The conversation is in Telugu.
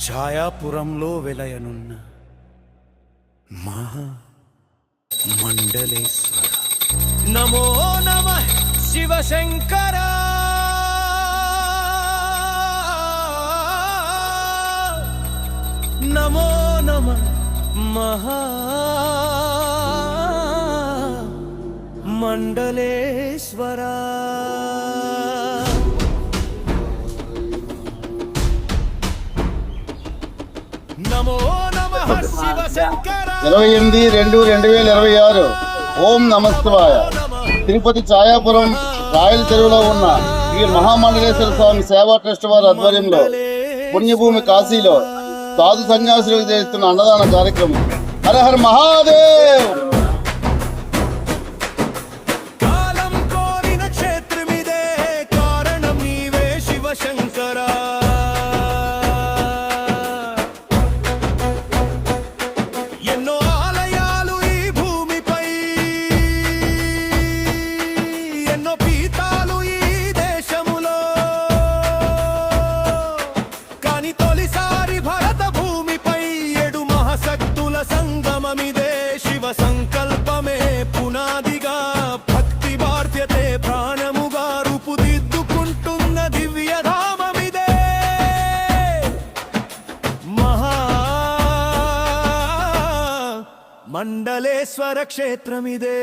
ఛాయాపురంలో వెలయనున్న మహా మండలేశ్వర. నమో నమః శివశంకర. నమో నమః మహా మండలేశ్వర. నమో నమః శివశంకర. 28/2/2026 ఓం నమస్తవాయ. తిరుపతి ఛాయాపురం రాయల చెరువులో ఉన్న శ్రీ మహామండలేశ్వర స్వామి సేవా ట్రస్ట్ వారి ఆధ్వర్యంలో పుణ్యభూమి కాశీలో సాధు సన్యాసులకు చేస్తున్న అన్నదాన కార్యక్రమం. హర హర మహాదేవ్. కాలం కోరిన క్షేత్రమిదే, కారణం నీవే శివశంకర. ఎన్నో ఆలయాలు ఈ భూమిపై, ఎన్నో పీఠాలు ఈ దేశములో, కాని తొలిసారి భరత భూమిపై 7 మహాశక్తుల సంగమమిదే. శివ సంకల్పమే పునాదిగా, భక్తి బాధ్యతే ప్రాణముగా రూపుదిద్దుకుంటున్న దివ్యధామమిదే. మహా మండలేశ్వర క్షేత్రమిదే.